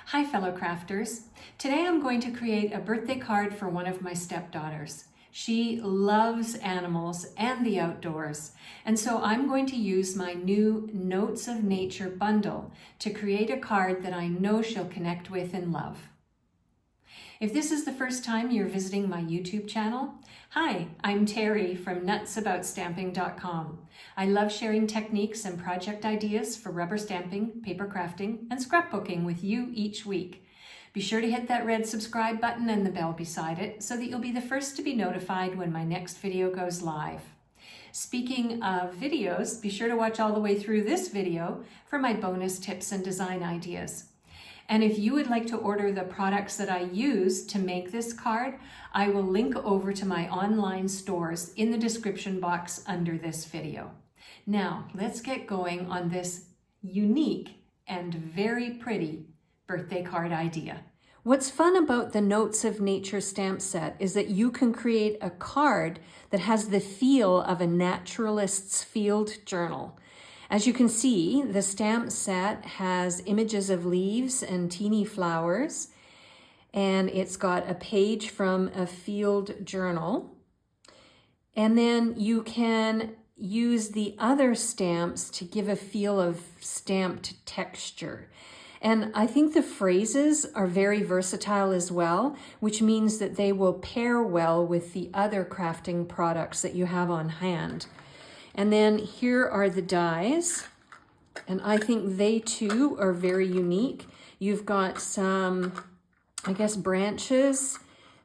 Hi fellow crafters. Today I'm going to create a birthday card for one of my stepdaughters. She loves animals and the outdoors, and so I'm going to use my new Notes of Nature bundle to create a card that I know she'll connect with and love. If this is the first time you're visiting my YouTube channel, hi, I'm Terri from nutsaboutsstamping.com. I love sharing techniques and project ideas for rubber stamping, paper crafting, and scrapbooking with you each week. Be sure to hit that red subscribe button and the bell beside it so that you'll be the first to be notified when my next video goes live. Speaking of videos, be sure to watch all the way through this video for my bonus tips and design ideas. And if you would like to order the products that I use to make this card, I will link over to my online stores in the description box under this video. Now, let's get going on this unique and very pretty birthday card idea. What's fun about the Notes of Nature stamp set is that you can create a card that has the feel of a naturalist's field journal. As you can see, the stamp set has images of leaves and teeny flowers, and it's got a page from a field journal. And then you can use the other stamps to give a feel of stamped texture. And I think the phrases are very versatile as well, which means that they will pair well with the other crafting products that you have on hand. And then here are the dies, and I think they too are very unique. You've got some, I guess, branches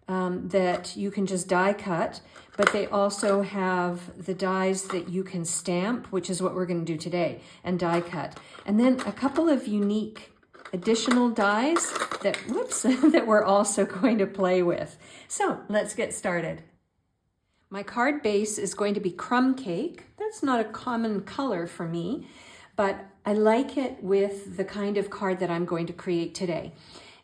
that you can just die cut, but they also have the dies that you can stamp, which is what we're going to do today, and die cut. And then a couple of unique additional dies that, that we're also going to play with. So let's get started. My card base is going to be crumb cake. That's not a common color for me, but I like it with the kind of card that I'm going to create today.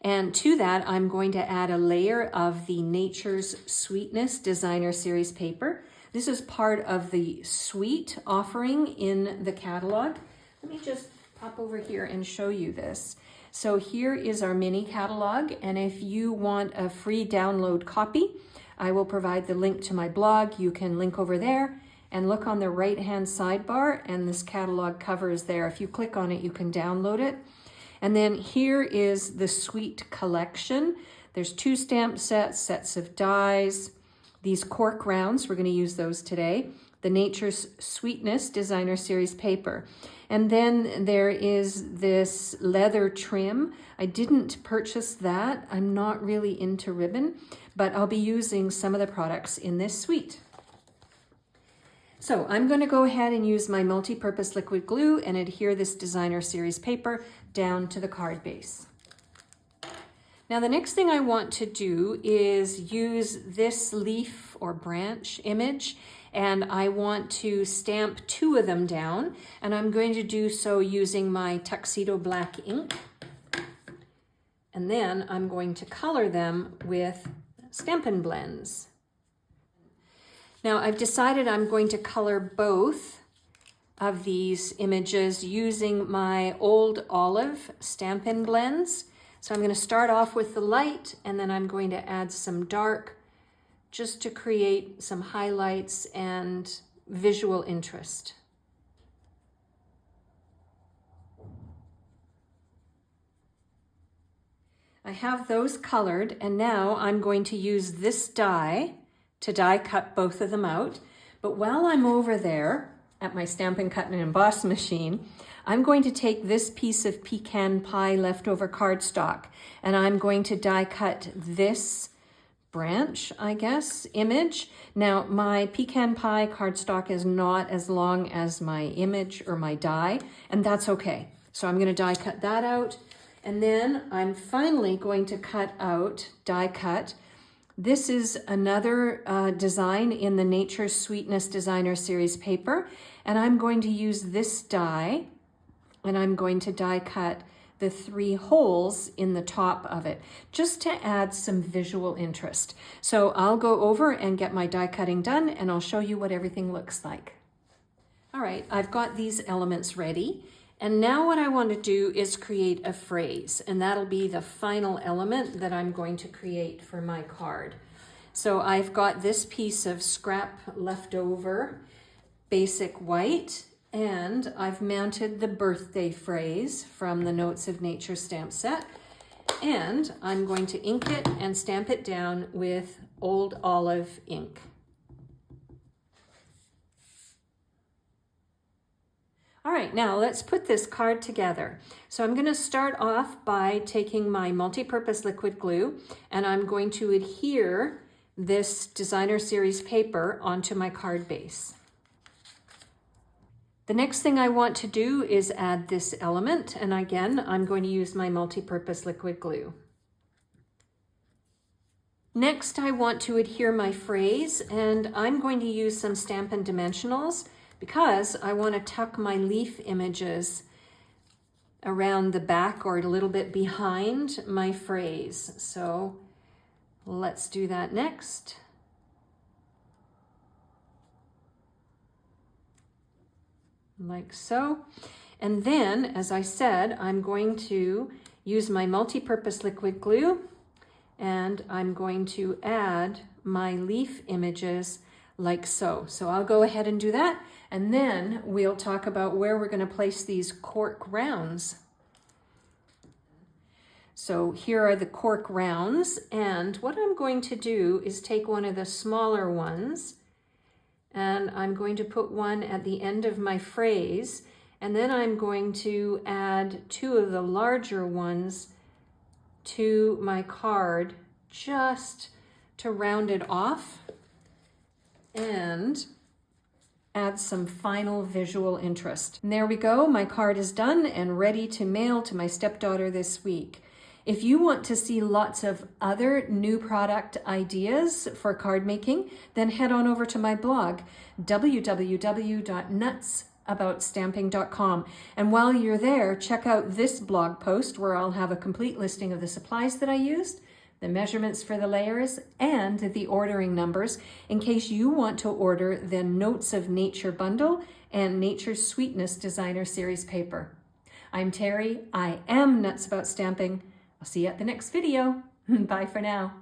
And to that, I'm going to add a layer of the Nature's Sweetness Designer Series paper. This is part of the Sweet offering in the catalog. Let me just pop over here and show you this. So here is our mini catalog, and if you want a free download copy, I will provide the link to my blog. You can link over there and look on the right-hand sidebar, and this catalog cover is there. If you click on it, you can download it. And then here is the Sweet collection. There's 2 stamp sets, sets of dies, these cork rounds, we're going to use those today, the Nature's Sweetness Designer Series paper. And then there is this leather trim. I didn't purchase that. I'm not really into ribbon, but I'll be using some of the products in this suite. So I'm going to go ahead and use my multi-purpose liquid glue and adhere this Designer Series paper down to the card base. Now the next thing I want to do is use this leaf or branch image, and I want to stamp 2 of them down, and I'm going to do so using my Tuxedo Black ink. And then I'm going to color them with Stampin' Blends. Now I've decided I'm going to color both of these images using my Old Olive Stampin' Blends. So I'm going to start off with the light, and then I'm going to add some dark just to create some highlights and visual interest. I have those colored, and now I'm going to use this die to die cut both of them out. But while I'm over there at my Stampin' Cut and Emboss machine, I'm going to take this piece of pecan pie leftover cardstock, and I'm going to die cut this branch, I guess, image. Now my pecan pie cardstock is not as long as my image or my die, and that's okay. So I'm going to die cut that out, and then I'm finally going to cut out, die cut. This is another design in the Nature's Sweetness Designer Series paper, and I'm going to use this die, and I'm going to die cut the 3 holes in the top of it, just to add some visual interest. So I'll go over and get my die cutting done, and I'll show you what everything looks like. All right, I've got these elements ready, And now what I want to do is create a phrase, and that'll be the final element that I'm going to create for my card. So I've got this piece of scrap leftover basic white, and I've mounted the birthday phrase from the Notes of Nature stamp set, and I'm going to ink it and stamp it down with Old Olive ink. All right, now let's put this card together. So I'm going to start off by taking my multi-purpose liquid glue, and I'm going to adhere this designer series paper onto my card base. The next thing I want to do is add this element, and again, I'm going to use my multi-purpose liquid glue. Next, I want to adhere my phrase, and I'm going to use some Stampin' Dimensionals because I want to tuck my leaf images around the back or a little bit behind my phrase. So let's do that next. Like so. And then, as I said, I'm going to use my multi-purpose liquid glue, and I'm going to add my leaf images like so. So I'll go ahead and do that, and then we'll talk about where we're going to place these cork rounds. So here are the cork rounds, and what I'm going to do is take one of the smaller ones, and I'm going to put one at the end of my phrase, and then I'm going to add two of the larger ones to my card just to round it off and add some final visual interest. And there we go, my card is done and ready to mail to my stepdaughter this week. If you want to see lots of other new product ideas for card making, then head on over to my blog, www.nutsaboutstamping.com. And while you're there, check out this blog post where I'll have a complete listing of the supplies that I used, the measurements for the layers, and the ordering numbers in case you want to order the Notes of Nature bundle and Nature's Sweetness Designer Series paper. I'm Terry. I am Nuts About Stamping. I'll see you at the next video. Bye for now.